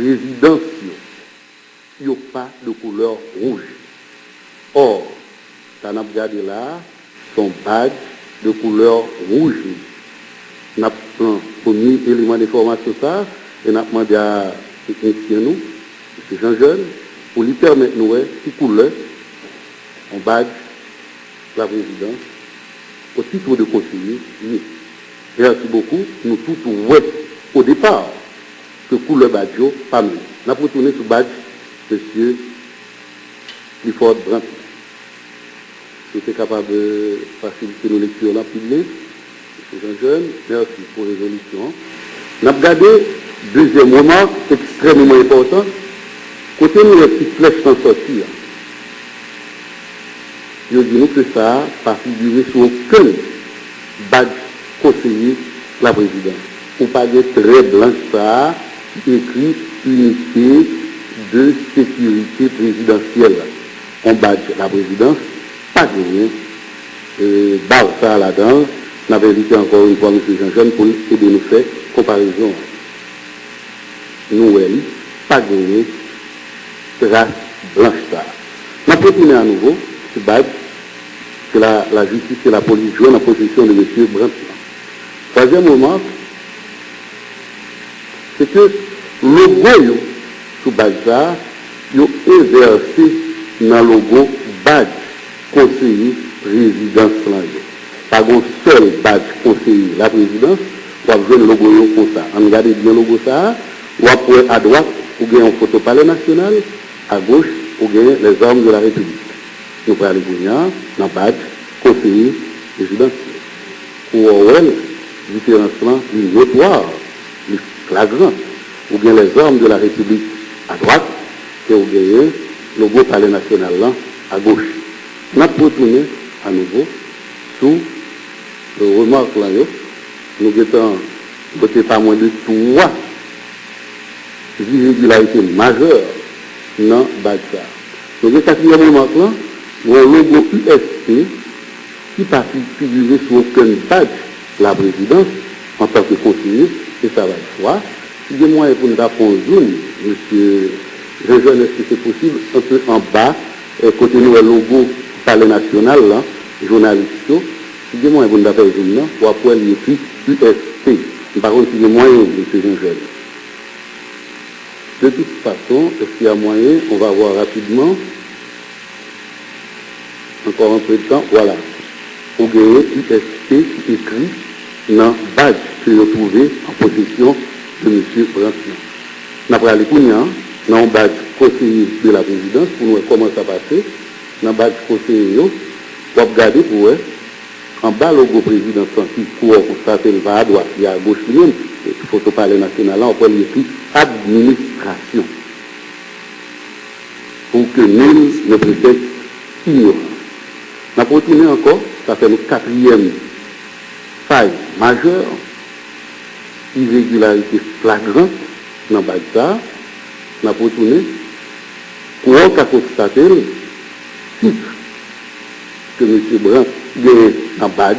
résidence, il n'y a pas de couleur rouge. Or, quand on a regardé là, son badge de couleur rouge. Nous avons un premier élément d'information, ça, et nous avons demandé à technicien, nous, M. Jean-Jeune, pour lui permettre de nous, qui couleur, en badge, la présidence, au titre de conseiller. Merci beaucoup. Nous tous, au départ, que couleur badge, pas nous. Nous avons retourné sur badge, M. Clifford Brandt. Si vous êtes capable de faciliter nos lectures là, publiques, M. Jean-Jeune, merci pour la résolution. Nous avons regardé, deuxième remarque, extrêmement important, côté nous, les petites flèches sont sorties. Je dis nous que ça n'a pas figuré sur aucun badge conseiller la présidence. Ou pas de très blanche ça, écrit unité de sécurité présidentielle. On badge la présidence, pas de rien. Barre ça là-dedans, on avait invité encore une fois M. Jean-Jean pour aider nous faire comparaison. Nous, pas de rien, trace blanche ça. On a continué à nouveau, ce badge, que la justice et la police jouent en possession de M. Brandt. Troisième moment, c'est que le logo sous badge ça, il est inversé dans le logo badge conseiller résidence. Pas un seul badge conseiller la présidence, on va jouer le logo comme ça. On regarde bien le logo ça, on va pour à droite, on gagne un photo palais national, à gauche, on gagne les armes de la République. Nous prenons les Gounians, dans le badge, conseiller résidentiel. Pour Orwell, différence est notoire, est flagrant. Ou bien les armes de la République à droite, et ou bien le logo palais national là, à gauche. Nous avons retourné à nouveau sous le remarque là, nous avons voté pas moins de 3 irrégularités majeures dans le badge. Donc le quatrième remarque là, le logo USP qui pas figuré sur aucun badge la présidence en tant que conseiller, et ça va de soi. Si il y a moyen pour nous apprendre zoom, monsieur Jean-Jean, est-ce que c'est possible, un peu en bas, côté nous le logo palais national, là, journaliste, si il y a moyen pour nous apprendre zoom, là, pour après il écrit USP. Par contre, s'il y a moyen, monsieur Jean-Jean. De toute façon, est-ce qu'il y a moyen, on va voir rapidement. Encore un peu de temps, voilà. Pour gagner USP qui écrit dans le badge que j'ai trouvé en possession de M. Brandt. Nous avons allé dans le badge conseiller de la présidence pour nous comment ça passe. Dans le badge conseiller, pour regarder pour eux, en bas, le logo président qui court pour ça, il va à droite, il y a à gauche, il faut parler national, là, on peut écrit administration. Pour que nul ne prétende ignorant. On a continué encore, ça fait le quatrième faille majeure, irrégularité flagrante dans le badge ça. On a retourné, pour on a constaté le titre que M. Brandt gagne en badge,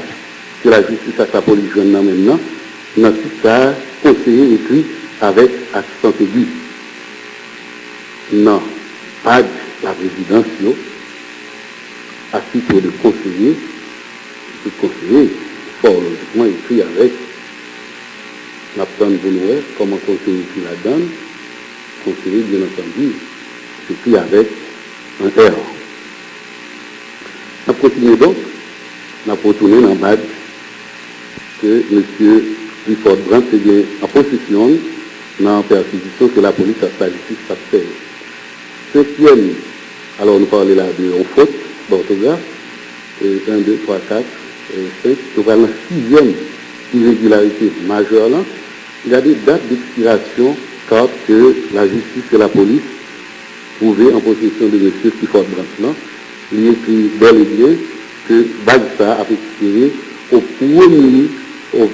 que la justice a sa police jeune maintenant, dans le titre conseiller écrit avec assistant aigu. Non, badge la présidence, à titre de conseiller, fort logiquement écrit avec la plante de Noël, comment conseiller qui la donne, conseiller bien entendu, écrit avec un R. On continue donc, on a retourné dans le badge que M. Clifford Brandt est bien en possession dans la perquisition que la police a sa justice a fait. Cinquième, alors nous parlons là de faute d'orthographe, 1, 2, 3, 4, 5, nous parlons de la 6e irrégularité majeure là. Il y a des dates d'expiration quand que la justice et la police trouvaient en possession de M. Clifford Brandt. Il écrit bel et bien que Bagsa a expiré au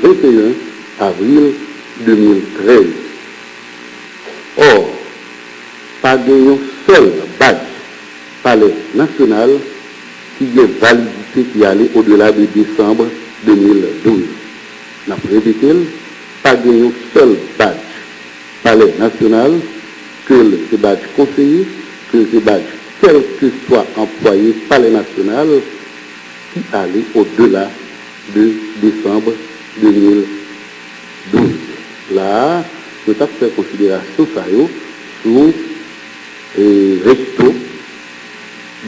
21 avril 2013. Or, pas d'un seul badge palais national qui est validité qui allait au-delà de décembre 2012. N'a répété, pas d'un seul badge palais national que le badge conseiller, que le badge quel que soit employé par les nationales qui allait au-delà de décembre 2012. Là, nous avons fait considération ça sur recto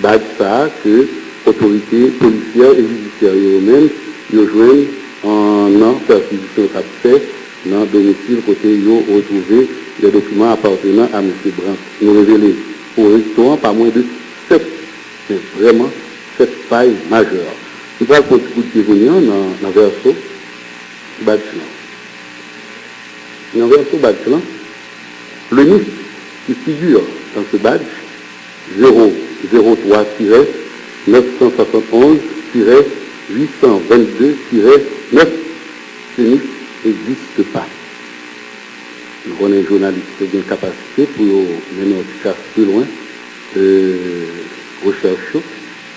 badge ça que autorités policières et judiciaires eux-mêmes ils joignent en perquisition fait dans le domicile côté ils ont retrouvé des documents appartenant à M. Brandt. Nous révélons au restaurant pas moins de 7, mais vraiment 7 failles majeures. Nous allons pour coup de dévoniant dans le verso badge. Dans le verso badge, le NIF qui figure dans ce badge 003-971-822-9, ce NIF n'existe pas. On est journaliste qui a une capacité pour mener notre cas plus loin de recherche,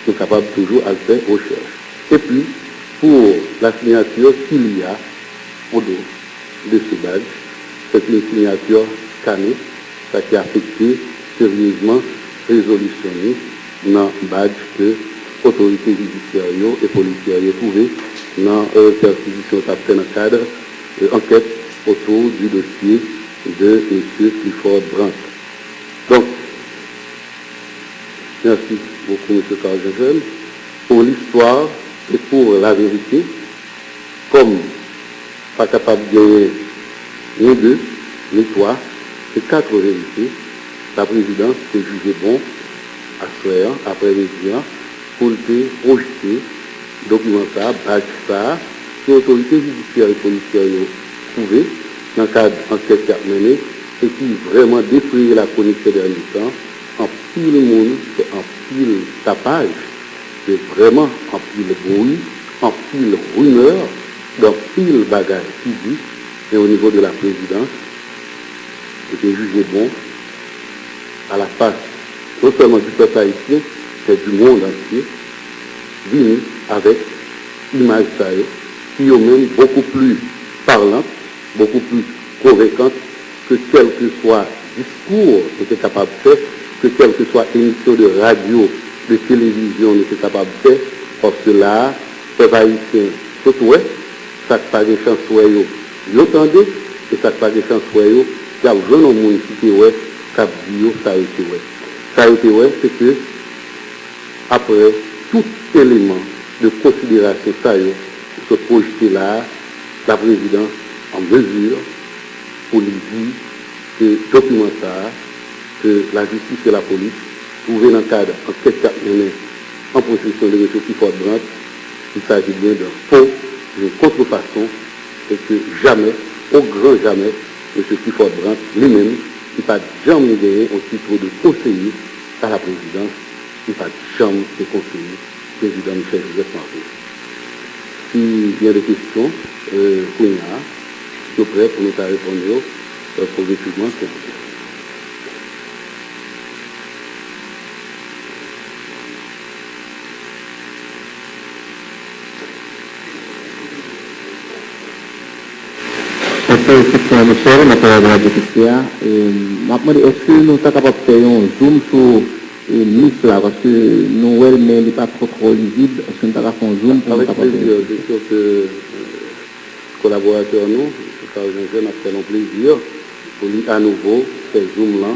sont capables toujours à faire recherche. Et puis, pour la signature qu'il y a au dos de ce badge, c'est une signature scannée, ça qui a affecté sérieusement résolutionné dans le badge que l'autorité judiciaire et policière ont trouvé dans la perquisition dans le cadre de l'enquête autour du dossier de M. Clifford Brandt. Donc, merci beaucoup, M. Carl Jean pour l'histoire et pour la vérité, comme pas capable de gagner ni deux, ni trois, et 4 vérités, la présidence s'est jugée bon à soir, après-midi, pour le projeter, document ça, badge ça, que l'autorité judiciaire et policière trouvé dans le cadre d'enquête qui a mené et qui vraiment défrayé la chronique ces derniers temps, en pile monde, en pile tapage, c'est vraiment en pile bruit, en pile rumeur, dans pile bagage public, et au niveau de la présidence, c'était jugé bon à la face, non seulement du peuple haïtien, mais du monde entier, venu avec l'image ça, qui est même beaucoup plus parlante, beaucoup plus convaincante que quel que soit discours était capable de faire, que quelle que soit émission de radio, de télévision était capable de faire, parce que là, peuple haïtien, surtout, ça ne pas des chansons, l'entendez, et ça ne pas des chansons, il y a besoin de monde qui est ouais, cap bio, ça a été ouais. Ça a été ouais, c'est que, après tout élément de considération, ça y est, se projeter là, la présidence en mesure pour lui dire que document ça, que la justice et la police, trouvés dans le cadre enquête menée en possession de M. Clifford Brandt, il s'agit bien d'un faux, d'une contrefaçon, et que jamais, au grand jamais, M. Clifford Brandt lui-même, il n'a jamais gagné au titre de conseiller à la présidence, il n'a jamais été conseiller président Michel Joseph Martin. S'il y a des questions, qu'on a, je suis prêt pour nous répondre progressivement. Effectivement, Michel, on a parlé de la DPCA. Est-ce que nous sommes capables de faire un zoom sur Nice là, parce que nous, mais il n'est pas trop lisible. Est-ce que nous avons fait un zoom pour avec plaisir, c'est sûr que collaborateurs nous, Carl Jean, a fait un plaisir pour lui à nouveau faire zoom là,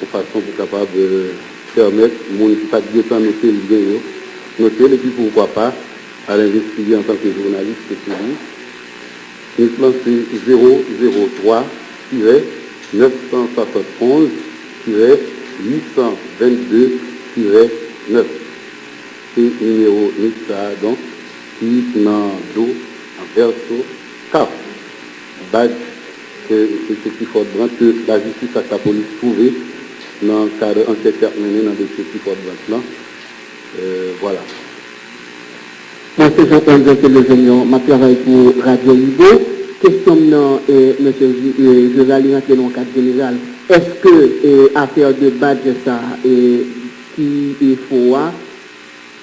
de façon pour capable de permettre aux gens qui ne pas de temps noter le bien, noter, et puis pourquoi pas, à l'investiguer en tant que journaliste pour lui. Le plan c'est 003-971-822-9. C'est numéro NISA, donc, qui n'a d'eau en verso CAF. Badge que M. Clifford Brandt, que la justice et la police trouvée dans le cadre d'enquête menée dans le dossier Clifford Brandt. Voilà. Moi, c'est Jean-Paul Jean-Paul ma travail pour Radio Lido. Question maintenant, M. Josali, rentré dans le cadre général. Est-ce que l'affaire de badge, ça, qui est faux,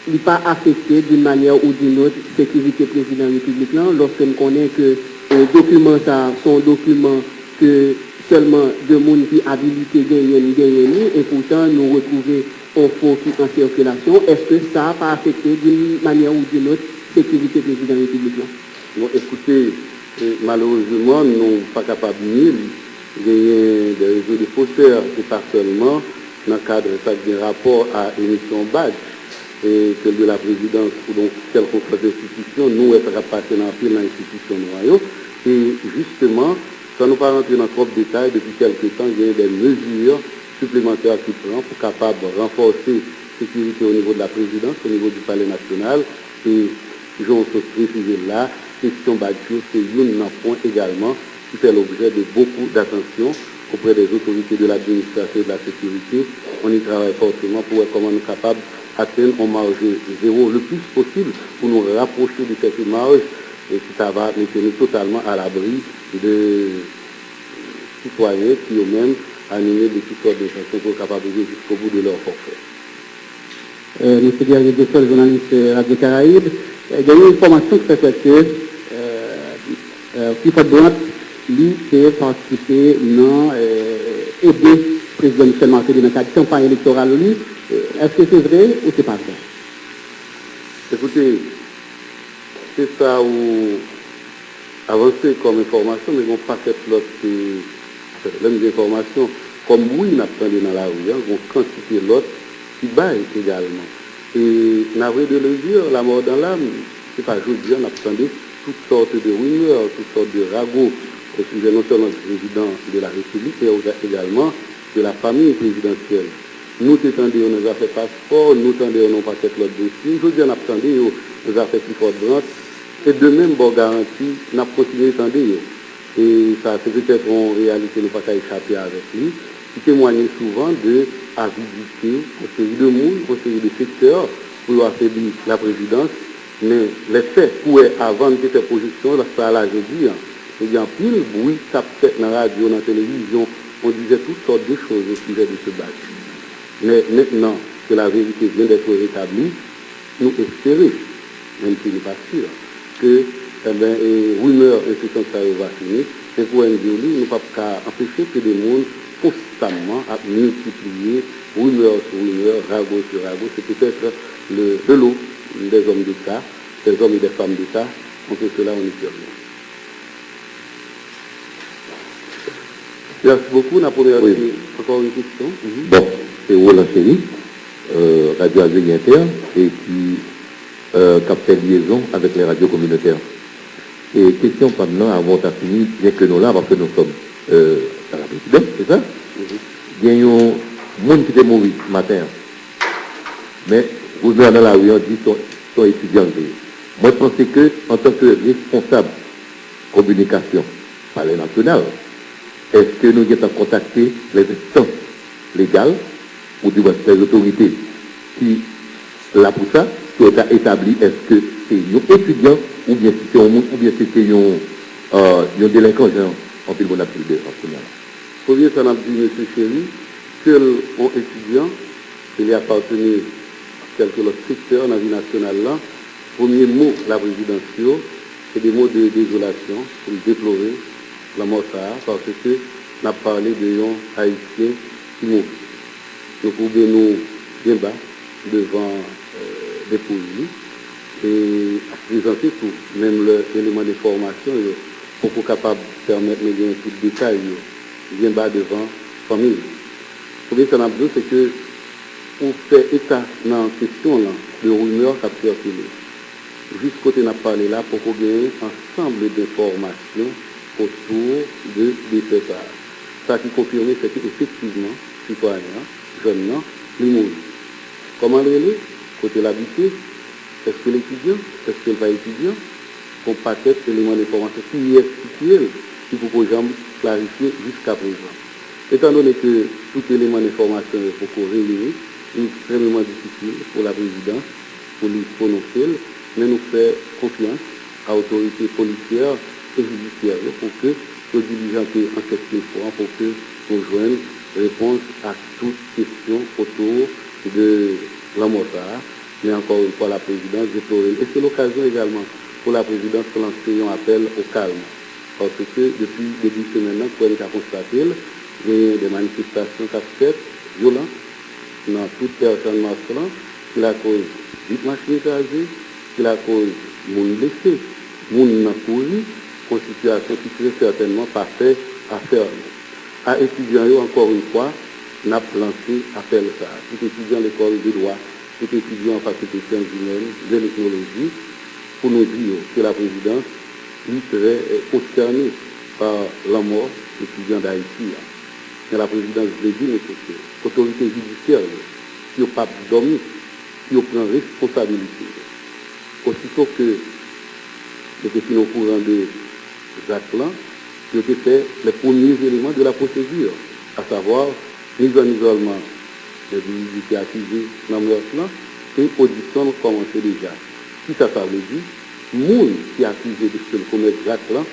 il n'est pas affecté d'une manière ou d'une autre sécurité président de la République, lorsque nous connaissons que les documents, ça, sont documents que seulement de monde qui habilité gagner, et pourtant nous retrouver un faux qui en circulation. Est-ce que ça va affecter d'une manière ou d'une autre sécurité président de la République? Bon, écoutez, malheureusement, nous ne sommes pas capables de gagner des réseaux de faussaires, et pas seulement dans le cadre de rapport à l'émission badge et que de la présidence ou donc quelques autres institutions, nous sommes passés dans l'institution noyau. Et justement, ça nous pas rentrer dans trop de détails, depuis quelques temps, il y a des mesures supplémentaires qui prennent pour capable de renforcer la sécurité au niveau de la présidence, au niveau du palais national. Et j'en suis précisé là, question Badjo, c'est un point également qui fait l'objet de beaucoup d'attention auprès des autorités de l'administration et de la sécurité. On y travaille fortement pour voir comment nous sommes capables d'atteindre un marge zéro le plus possible pour nous rapprocher de cette marge et qui ça va mettre nous totalement à l'abri de citoyens qui eux-mêmes animés de toutes sortes de façons pour être capables de vivre jusqu'au bout de leur forfait. Monsieur Guerrier Dessol, journaliste Radio Caraïbes, il y a une information qui fait que FIFA Blanc, lui, qui participé dans aider le président Michel Martelly dans la campagne électorale. Est-ce que c'est vrai ou c'est pas vrai? Écoutez, c'est ça où avancer comme information, mais on pas cette l'autre même information, comme oui, on apprend dans la rue, on quantité l'autre qui baille également. Et navré de le dire, la mort dans l'âme, c'est pas aujourd'hui, on attendait toutes sortes de rumeurs, toutes sortes de ragots au sujet non seulement du président de la République, mais également de la famille présidentielle. Nous t'étendions nos affaires passeport, nous t'étendions nos paquets l'autre dossier. Aujourd'hui, on attendait nos affaires plus fortes branches. Et de même, bon garantie, on a continué à attendre. Et ça, c'est peut-être en réalité, nous ne pas échapper avec lui, qui témoignait souvent de avidité, une série de monde, une série de secteurs, pour affaiblir la présidence. Mais les faits, pour avant de cette projection, ça là, je dis, il y a un pile bruit, ça fait dans la radio, dans la télévision, on disait toutes sortes de choses au sujet de ce badge. Mais maintenant que la vérité vient d'être rétablie, nous espérons, même si nous n'est pas sûr, que rumeurs incessantes ça va finir, mais pour un jour, nous ne pouvons pas empêcher que des mondes constamment à multiplier rumeurs sur rumeurs, ragots sur ragots. C'est peut-être le lot des hommes d'État, des hommes et des femmes d'État, contre cela on n'y peut rien. Merci beaucoup. La première encore une question. Bon, c'est Roland Chéri, Radio Azélie Inter, et qui capte liaison avec les radios communautaires. Et question maintenant, avant de finir, bien que nous là, parce que nous sommes à la présidence, c'est ça? Il y a un monde qui est mort ce matin. Mais vous venez dans la rue, on dit sont étudiants. Moi, je pense que, en tant que responsable communication palais national, est-ce que nous avons contacté les instances légales ou les autorités qui, là pour ça, qui ont établi, est-ce que c'est un étudiant ou bien si c'est un monde, ou bien si c'est un délinquant, genre, en pile bon appel de enseignant. Premier, ça n'a dit, M. Chéri, qu'un étudiant, il appartenait à quelque secteur dans la vie nationale là, premier mot, la présidence, c'est des mots de désolation pour déplorer la mort parce que nous avons parlé de gens haïtiens qui mourent. Nous pouvons nous bien bas devant des policiers et présenter tout, même l'élément d'information pour être capable de permettre de gagner tout le détail bien bas devant la famille. Ce que ça n'a pas dit, c'est que pour faire état dans la question là, de rumeurs qui a circulé. Jusqu'au côté n'a parlé là pour gagner ensemble d'informations autour de faits. Ça qui confirme, c'est qu'effectivement, citoyen, jeune, les mots. Comment le relais? Côté l'habitude, est-ce que l'étudiant, est-ce qu'il va étudiant? Qu'on peut-être élément d'information qui est situé, qui vous pouvez clarifier jusqu'à présent. Étant donné que tout élément d'information est pour réunir, c'est extrêmement difficile pour la présidence, pour lui prononcer, mais nous faisons confiance à l'autorité policière et judiciaire pour que nous diligenter en cette fois, pour que nous joignions réponse à toutes questions autour de la mortale. Mais encore une fois, la présidence déplorer. Et c'est l'occasion également pour la présidence de lancer un appel au calme. Parce que depuis début de semaine, pour nous constater, il y a des manifestations qui sont faites, violentes, dans toute personne masculine, qui la cause vite machine écrasée, qui la cause moun blessé, moun n'a couru, une situation qui très certainement pas fait à faire. À étudiants, encore une fois, n'a lancé appel ça. Tout étudiant de l'école de droit, tout étudiant en faculté de sciences humaines, de technologie, pour nous dire que la présidence lui serait concernée par la mort d'étudiants d'Haïti. Mais la présidence veut dire que l'autorité judiciaire, qui n'a pas dormi, qui prend responsabilité. Aussitôt que c'était fini au courant de Jacques-Lan, qui ont fait les premiers éléments de la procédure, à savoir mise en isolement des individus accusés dans le plan et audition commencé déjà. Si ça veut dire, moun qui est accusé de ce commettre Jacques-Lan,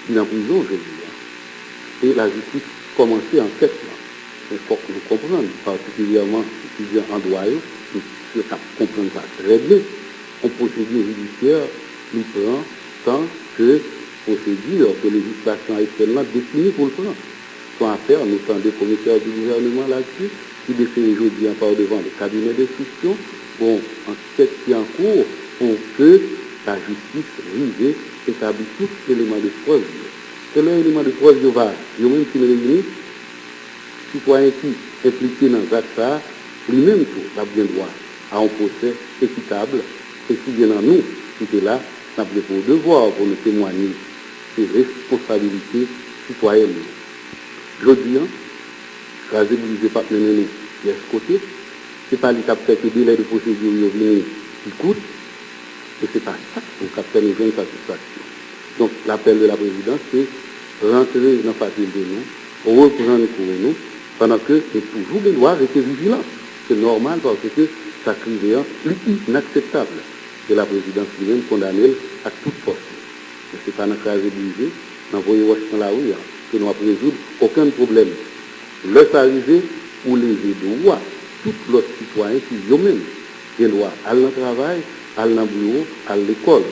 il est en prison aujourd'hui. Et la justice commençait en fait. Il faut que vous compreniez, particulièrement les étudiants en droit, qui ne comprennent pas très bien. Une procédure judiciaire, il prend tant que procédure que la législation haïtienne définie pour le prendre. Soit à faire, nous sommes des commissaires du gouvernement là-dessus, qui défient aujourd'hui encore devant le cabinet d'instruction, pour enquête qui est en cours, pour que la justice rive établit tous les éléments de preuve. C'est l'élément de preuve, il y a même qui réunit, citoyens qui impliqués dans ça, lui-même tout, a bien droit à un procès équitable, et si bien en nous, qui est là, nous avons pour devoir pour nous témoigner des responsabilités citoyennes. Je dis, raser le département de ce côté, ce n'est pas le capteur que délai de procédure qui coûte, et ce n'est pas ça que le capteur nous donne satisfaction. Donc l'appel de la présidence, c'est rentrer dans la facile de nous, reprendre pour nous, pendant que c'est toujours des lois rester vigilants. C'est normal parce que ça crée inacceptable. Et la présidence lui-même condamnée à toute force. Mais ce n'est pas notre cas obligé, d'envoyer dans la rue, que nous avons résoudre aucun problème. Leur arriver pour les droits, tout l'autre citoyen qui eux-mêmes des droits à leur travail, à leur bureau, à l'école.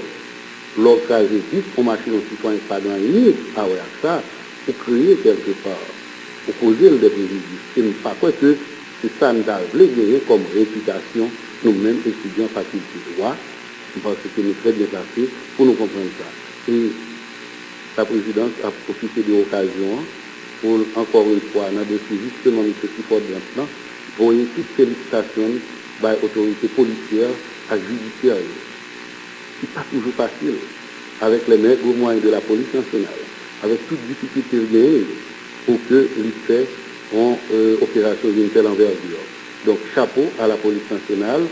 Leur cas vite pour marcher aux citoyens pas dans ni à ça, pour créer quelque part, pour poser le préjudice. Et nous ne pas quoi que c'est ça nous a gagné comme réputation, nous-mêmes étudiants faculté de droit, parce que nous sommes très bien placés pour nous comprendre ça. Et la présidence a profité de l'occasion pour, encore une fois, dans le dossier justement de ce qui faut de maintenant, pour toutes félicitations par l'autorité policière et judiciaire. Ce n'est pas toujours facile, avec les maigres moyens de la police nationale, avec toute difficulté liée pour que les faits ont opération d'une telle envergure. Donc, chapeau à la police nationale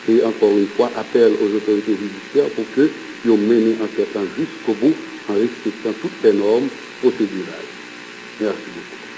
et encore une fois, appel aux autorités judiciaires pour que ils menent enquête jusqu'au bout en respectant toutes les normes procédurales. Merci beaucoup.